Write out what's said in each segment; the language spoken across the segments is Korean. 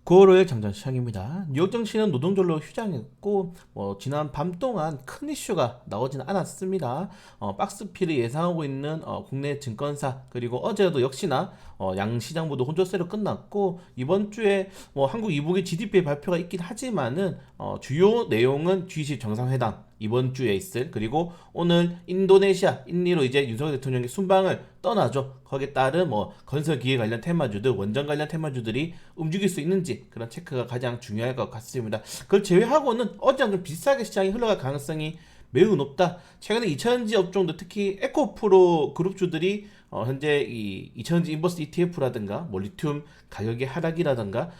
고월의 장전 시작입니다. 뉴욕 증시는 노동절로 휴장했고 지난 밤 동안 큰 이슈가 나오지는 않았습니다. 박스피를 예상하고 있는 국내 증권사 그리고 어제도 역시나 양 시장 모두 혼조세로 끝났고 이번 주에 한국 2분기 GDP 발표가 있긴 하지만은 주요 내용은 G20 정상회담 이번 주에 있을 그리고 오늘 인도네시아 인리로 이제 윤석열 대통령이 순방을 떠나죠. 거기에 따른 건설 기계 관련 테마주들, 원전 관련 테마주들이 움직일 수 있는지 그런 체크가 가장 중요할 것 같습니다. 그걸 제외하고는 어제랑 좀 비슷하게 시장이 흘러갈 가능성이 매우 높다. 최근에 2차전지 업종들 특히 에코프로 그룹주들이 현재 이 2차전지 인버스 ETF라든가 리튬 가격의 하락이라든가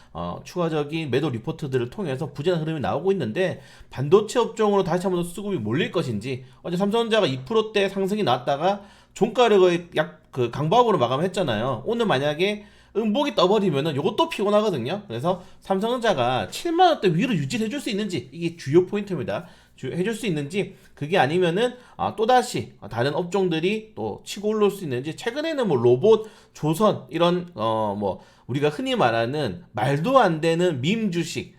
추가적인 매도 리포트들을 통해서 부진한 흐름이 나오고 있는데 반도체 업종으로 다시 한번 수급이 몰릴 것인지 어제 삼성전자가 2%대 상승이 나왔다가 종가를 거의 그 강보합으로 마감했잖아요. 오늘 만약에 음봉이 떠버리면은 요것도 피곤하거든요. 그래서 삼성전자가 7만원대 위로 유지해줄 수 있는지 이게 주요 포인트입니다. 해줄 수 있는지 그게 아니면은 또다시 다른 업종들이 또 치고 올라올 수 있는지 최근에는 로봇, 조선 이런 우리가 흔히 말하는 말도 안 되는 밈 주식,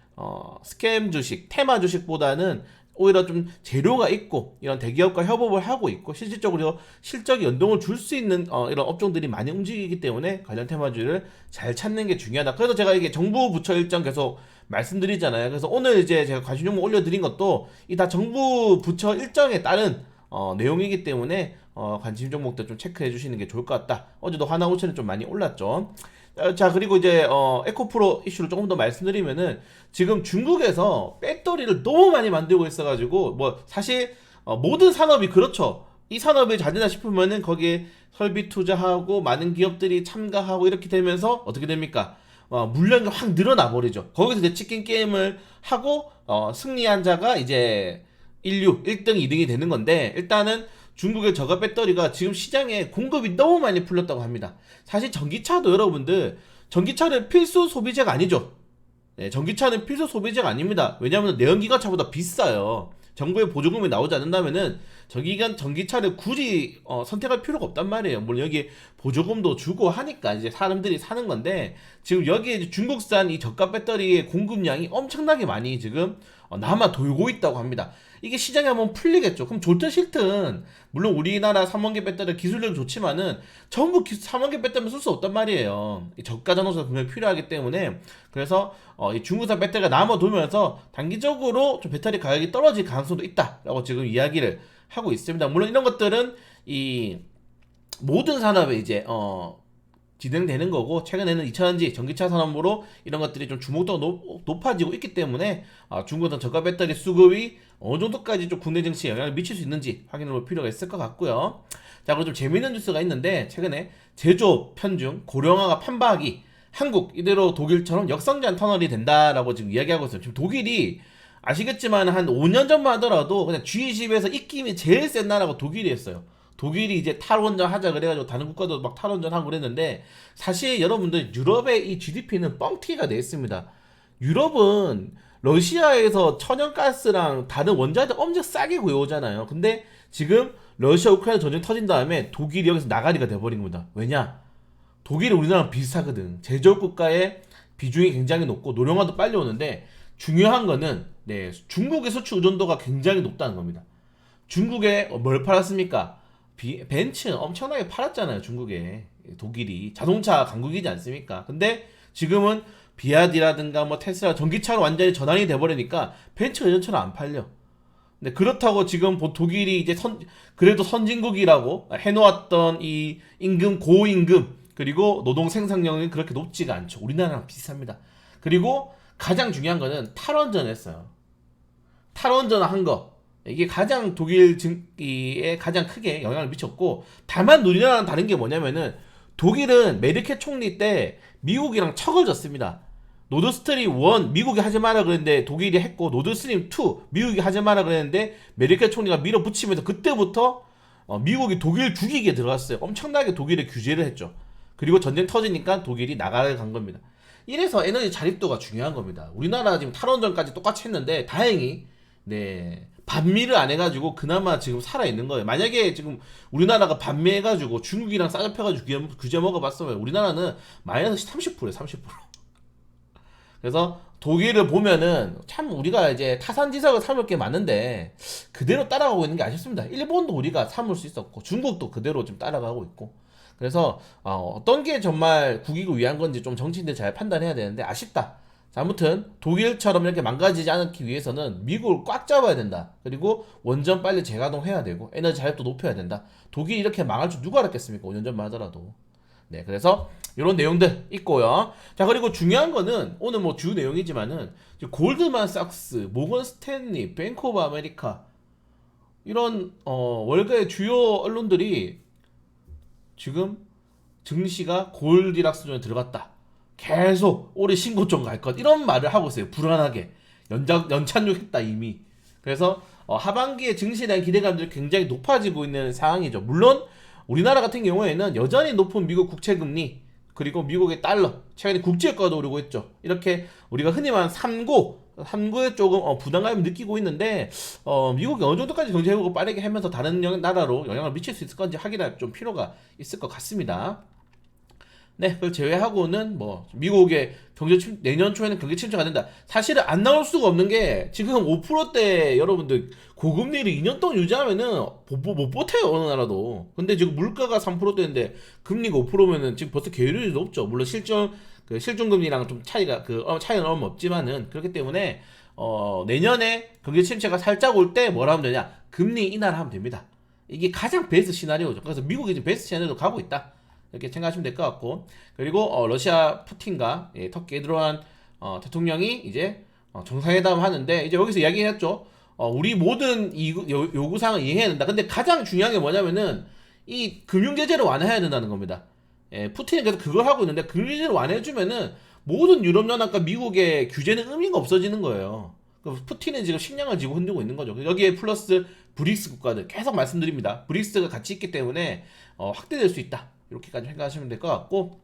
스캠 주식, 테마 주식보다는 오히려 좀 재료가 있고 이런 대기업과 협업을 하고 있고 실질적으로 실적이 연동을 줄 수 있는 이런 업종들이 많이 움직이기 때문에 관련 테마주를 잘 찾는 게 중요하다. 그래서 제가 이게 정부 부처 일정 계속 말씀드리잖아요. 그래서 오늘 이제 제가 관심 종목 올려드린 것도 이 다 정부 부처 일정에 따른 내용이기 때문에 관심 종목들 좀 체크해 주시는 게 좋을 것 같다. 어제도 하나오천이 좀 많이 올랐죠. 자, 그리고 이제 에코프로 이슈를 조금 더 말씀드리면은 지금 중국에서 배터리를 너무 많이 만들고 있어가지고 사실 모든 산업이 그렇죠. 이 산업이 잘 되나 싶으면은 거기에 설비 투자하고 많은 기업들이 참가하고 이렇게 되면서 어떻게 됩니까? 물량이 확 늘어나 버리죠. 거기서 이제 치킨 게임을 하고 승리한 자가 이제 1등, 2등이 되는 건데 일단은 중국의 저가 배터리가 지금 시장에 공급이 너무 많이 풀렸다고 합니다. 사실 전기차도 여러분들 전기차는 필수 소비재가 아니죠. 네, 전기차는 필수 소비재가 아닙니다. 왜냐하면 내연기관차보다 비싸요. 정부의 보조금이 나오지 않는다면은 전기차를 굳이 선택할 필요가 없단 말이에요. 물론 여기 보조금도 주고 하니까 이제 사람들이 사는 건데 지금 여기에 이제 중국산 이 저가 배터리의 공급량이 엄청나게 많이 지금 남아 돌고 있다고 합니다. 이게 시장이 한번 풀리겠죠. 그럼 좋든 싫든 물론 우리나라 3원계 배터리 기술력이 좋지만은 전부 3원계 배터리만 쓸 수 없단 말이에요. 이 저가 전원수가 분명히 필요하기 때문에 그래서 이 중국산 배터리가 남아 돌면서 단기적으로 좀 배터리 가격이 떨어질 가능성도 있다라고 지금 이야기를 하고 있습니다. 물론 이런 것들은 이 모든 산업에 이제 진행되는 거고 최근에는 2차전지 전기차 산업으로 이런 것들이 좀 주목도가 높아지고 있기 때문에 중국산 저가 배터리 수급이 어느 정도까지 좀 국내 증시에 영향을 미칠 수 있는지 확인해 볼 필요가 있을 것 같고요. 자, 그리고 좀 재밌는 뉴스가 있는데 최근에 제조업 편중 고령화가 판박이 한국 이대로 독일처럼 역성장 터널이 된다라고 지금 이야기하고 있어요. 지금 독일이 아시겠지만 한 5년 전만 하더라도 그냥 G20에서 입김이 제일 센 나라가 독일이 었어요. 독일이 이제 탈원전 하자 그래가지고 다른 국가도 막 탈원전하고 그랬는데 사실 여러분들 유럽의 이 GDP는 뻥튀기가 돼 있습니다. 유럽은 러시아에서 천연가스랑 다른 원자재 엄청 싸게 구해오잖아요. 근데 지금 러시아 우크라이나 전쟁 터진 다음에 독일이 여기서 나가리가 돼버린 겁니다. 왜냐? 독일이 우리나라랑 비슷하거든. 제조업 국가의 비중이 굉장히 높고 노령화도 빨리 오는데 중요한 거는 중국의 수출 의존도가 굉장히 높다는 겁니다. 중국에 뭘 팔았습니까? 벤츠 엄청나게 팔았잖아요. 중국에 독일이 자동차 강국이지 않습니까? 근데 지금은 비아디라든가 테슬라 전기차로 완전히 전환이 돼버리니까 벤츠가 예전처럼 안 팔려. 근데 그렇다고 지금 독일이 이제 그래도 선진국이라고 해놓았던 이 임금 고임금 그리고 노동 생산력이 그렇게 높지가 않죠. 우리나라랑 비슷합니다. 그리고 가장 중요한 거는 탈원전 했어요. 탈원전 한 거. 이게 가장 독일 증기에 가장 크게 영향을 미쳤고 다만 우리나라랑 다른 게 뭐냐면은 독일은 메르켈 총리 때 미국이랑 척을 졌습니다. 노드스트림 1 미국이 하지 마라 그랬는데 독일이 했고 노드스트림 2 미국이 하지 마라 그랬는데 메르켈 총리가 밀어붙이면서 그때부터 미국이 독일 죽이게 들어갔어요. 엄청나게 독일에 규제를 했죠. 그리고 전쟁 터지니까 독일이 나가게 간 겁니다. 이래서 에너지 자립도가 중요한 겁니다. 우리나라 지금 탈원전까지 똑같이 했는데 다행히 반미를 안 해가지고 그나마 지금 살아있는 거예요. 만약에 지금 우리나라가 반미해가지고 중국이랑 싸잡혀가지고 규제 먹어봤으면 우리나라는 마이너스 30%예요. 30%. 그래서 독일을 보면은 참 우리가 이제 타산지석을 삼을 게 많은데 그대로 따라가고 있는 게 아쉽습니다. 일본도 우리가 삼을 수 있었고 중국도 그대로 좀 따라가고 있고. 그래서 어떤 게 정말 국익을 위한 건지 좀 정치인들 잘 판단해야 되는데 아쉽다. 자, 아무튼 독일처럼 이렇게 망가지지 않기 위해서는 미국을 꽉 잡아야 된다. 그리고 원전 빨리 재가동해야 되고 에너지 자립도 높여야 된다. 독일이 이렇게 망할 줄 누가 알았겠습니까? 5년 전만 하더라도. 네, 그래서 이런 내용들 있고요. 자, 그리고 중요한 거는 오늘 뭐 주 내용이지만은 골드만삭스, 모건 스탠리, 뱅크 오브 아메리카 이런 월가의 주요 언론들이 지금 증시가 골디락스 존에 들어갔다. 계속 올해 신고점 갈 것 이런 말을 하고 있어요. 불안하게 연착륙했다 이미. 그래서 하반기에 증시에 대한 기대감들이 굉장히 높아지고 있는 상황이죠. 물론 우리나라 같은 경우에는 여전히 높은 미국 국채금리 그리고 미국의 달러 최근에 국제유가도 오르고 있죠. 이렇게 우리가 흔히 말하는 삼고에 조금 부담감을 느끼고 있는데 미국이 어느 정도까지 경제 회복을 빠르게 하면서 다른 나라로 영향을 미칠 수 있을 건지 확인할 좀 필요가 있을 것 같습니다. 네, 그걸 제외하고는 뭐 미국의 내년 초에는 경제 침체가 된다. 사실은 안 나올 수가 없는 게 지금 5%대 여러분들 고금리를 2년 동안 유지하면은 못 버텨요 어느 나라도. 근데 지금 물가가 3%대인데 금리가 5%면은 지금 벌써 계율이 높죠. 물론 실존금리랑 좀 차이는 얼마 없지만은 그렇기 때문에 내년에 경제 침체가 살짝 올 때 뭐라 하면 되냐? 금리 인하를 하면 됩니다. 이게 가장 베스트 시나리오죠. 그래서 미국이 지금 베스트 시나리오로 가고 있다. 이렇게 생각하시면 될 것 같고 그리고 러시아 푸틴과 터키 에르도안 대통령이 이제 정상회담 하는데 이제 여기서 이야기했죠. 우리 모든 요구사항을 이행해야 된다. 근데 가장 중요한 게 뭐냐면은 이 금융제재를 완화해야 된다는 겁니다. 푸틴이 계속 그걸 하고 있는데 금융제재를 완화해주면은 모든 유럽연합과 미국의 규제는 의미가 없어지는 거예요. 푸틴은 지금 식량을 지고 흔들고 있는 거죠. 여기에 플러스 브릭스 국가들 계속 말씀드립니다. 브릭스가 같이 있기 때문에 확대될 수 있다. 이렇게까지 생각하시면 될 것 같고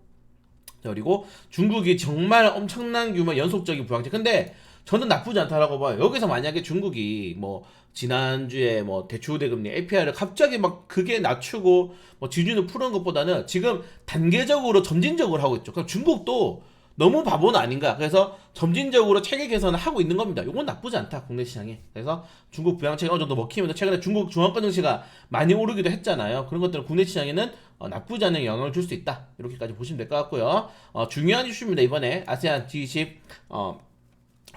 그리고 중국이 정말 엄청난 규모의 연속적인 부양책 근데 저는 나쁘지 않다라고 봐요. 여기서 만약에 중국이 뭐 지난주에 뭐 대출대금리 APR을 갑자기 막 크게 낮추고 뭐 지준을 푸는 것보다는 지금 단계적으로 점진적으로 하고 있죠. 그럼 중국도 너무 바보는 아닌가. 그래서 점진적으로 체계 개선을 하고 있는 겁니다. 이건 나쁘지 않다 국내 시장에. 그래서 중국 부양책이 어느 정도 먹히면서 최근에 중국 중앙권 증시가 많이 오르기도 했잖아요. 그런 것들은 국내 시장에는 나쁘지 않은 영향을 줄 수 있다. 이렇게까지 보시면 될 것 같고요. 중요한 이슈입니다. 이번에 아세안 G20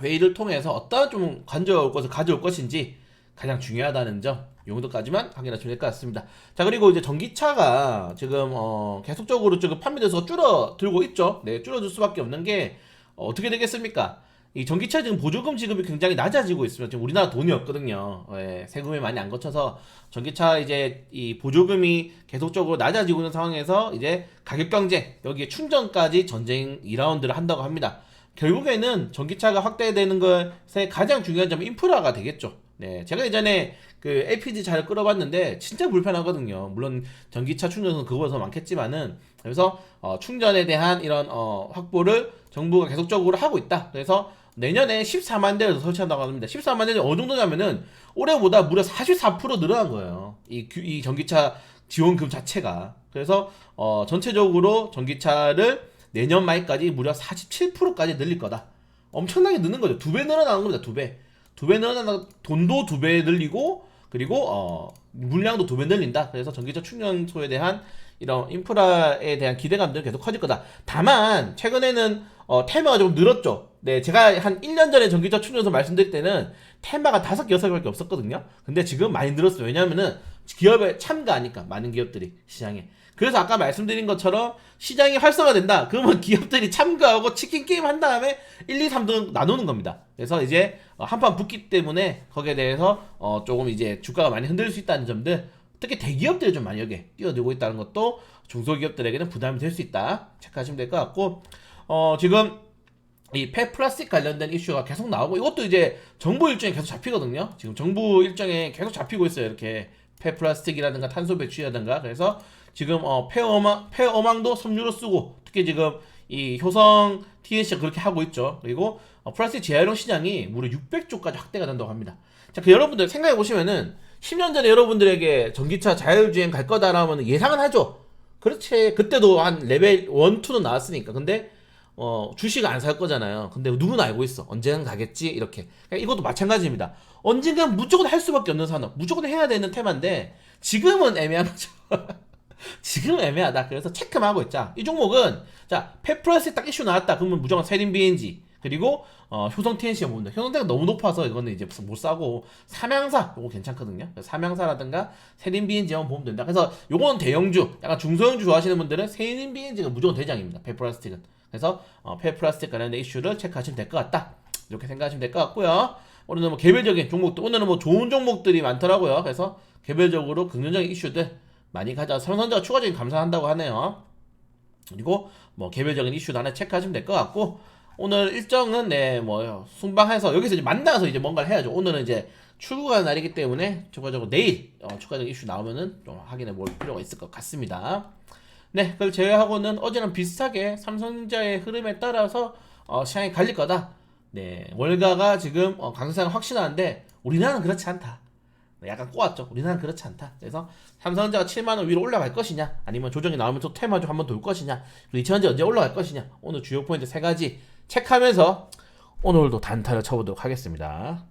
회의를 통해서 어떤 좀 가져올 것을 가져올 것인지 가장 중요하다는 점 용도까지만 확인하시면 될 것 같습니다. 자, 그리고 이제 전기차가 지금 계속적으로 지금 판매돼서 줄어들고 있죠. 네, 줄어들 수밖에 없는 게 어떻게 되겠습니까? 이 전기차 지금 보조금 지급이 굉장히 낮아지고 있으면 지금 우리나라 돈이 없거든요. 세금이 많이 안 거쳐서 전기차 이제 이 보조금이 계속적으로 낮아지고 있는 상황에서 이제 가격 경쟁 여기에 충전까지 전쟁 2라운드를 한다고 합니다. 결국에는 전기차가 확대되는 것의 가장 중요한 점은 인프라가 되겠죠. 네, 제가 예전에 그 LPG 잘 끌어봤는데 진짜 불편하거든요. 물론 전기차 충전소는 그거보다 더 많겠지만은 그래서 충전에 대한 이런 확보를 정부가 계속적으로 하고 있다. 그래서 내년에 14만 대를 설치한다고 합니다. 14만 대는 어느 정도냐면은 올해보다 무려 44% 늘어난 거예요. 이 전기차 지원금 자체가. 그래서 전체적으로 전기차를 내년 말까지 무려 47%까지 늘릴 거다. 엄청나게 느는 거죠. 2배 늘어나는 겁니다. 2배. 2배 늘어나는 돈도 2배 늘리고 그리고 물량도 2배 늘린다. 그래서 전기차 충전소에 대한 이런 인프라에 대한 기대감들은 계속 커질 거다. 다만 최근에는 테마가 좀 늘었죠. 네, 제가 한 1년 전에 전기차 충전소 말씀드릴 때는 테마가 5개, 6개밖에 없었거든요. 근데 지금 많이 늘었어요. 왜냐면은 기업에 참가하니까 많은 기업들이 시장에. 그래서 아까 말씀드린 것처럼 시장이 활성화된다. 그러면 기업들이 참가하고 치킨 게임 한 다음에 1, 2, 3등 나누는 겁니다. 그래서 이제 한판 붙기 때문에 거기에 대해서 조금 이제 주가가 많이 흔들릴 수 있다는 점들 특히 대기업들이 좀 많이 여기에 뛰어들고 있다는 것도 중소기업들에게는 부담이 될 수 있다. 체크하시면 될 것 같고 지금 이 폐플라스틱 관련된 이슈가 계속 나오고 이것도 이제 정부 일정에 계속 잡히거든요. 지금 정부 일정에 계속 잡히고 있어요. 이렇게 폐플라스틱이라든가 탄소 배출이라든가 그래서 지금 폐어망도 섬유로 쓰고 특히 지금 이 효성 TNC가 그렇게 하고 있죠. 그리고 플라스틱 재활용 시장이 무려 600조까지 확대가 된다고 합니다. 자, 그 여러분들 생각해 보시면은 10년 전에 여러분들에게 전기차 자율주행 갈 거다라면 예상은 하죠. 그렇지. 그때도 한 레벨 1, 2는 나왔으니까. 근데 주식 안 살 거잖아요. 근데 누구나 알고 있어. 언젠간 가겠지. 이렇게. 그러니까 이것도 마찬가지입니다. 언젠간 무조건 할 수밖에 없는 산업. 무조건 해야 되는 테마인데 지금은 애매한 거죠. 지금 애매하다. 그래서 체크만 하고 있자. 이 종목은 자 페프라스에 딱 이슈 나왔다. 그러면 무조건 세린 BNG 그리고 효성 TNC가 봅니다. 효성대가 너무 높아서 이거는 이제 못 사고 삼양사 요거 괜찮거든요. 삼양사라든가 세린 BNG만 보면 된다. 그래서 요거는 대형주, 약간 중소형주 좋아하시는 분들은 세린 BNG가 무조건 대장입니다. 페프라스틱은. 그래서 페프라스틱 관련된 이슈를 체크하시면 될 것 같다. 이렇게 생각하시면 될 것 같고요. 오늘은 뭐 개별적인 종목도 오늘은 뭐 좋은 종목들이 많더라고요. 그래서 개별적으로 긍정적인 이슈들 많이 가져. 삼성전자가 추가적인 감산한다고 하네요. 그리고 뭐 개별적인 이슈도 하나 체크하시면 될 것 같고 오늘 일정은 뭐 순방해서 여기서 이제 만나서 이제 뭔가를 해야죠. 오늘은 이제 출국하는 날이기 때문에 추가적으로 내일 추가적인 이슈 나오면은 좀 확인해 볼 필요가 있을 것 같습니다. 네, 그걸 제외하고는 어제랑 비슷하게 삼성전자의 흐름에 따라서 시장이 갈릴 거다. 네, 월가가 지금 강세가 확신하는데 우리나라는 그렇지 않다. 약간 꼬았죠. 우리나라는 그렇지 않다. 그래서 삼성전자가 7만원 위로 올라갈 것이냐, 아니면 조정이 나오면 또 테마주 한번 돌 것이냐, 그리고 이차전지 언제 올라갈 것이냐, 오늘 주요 포인트 3가지 체크하면서 오늘도 단타를 쳐보도록 하겠습니다.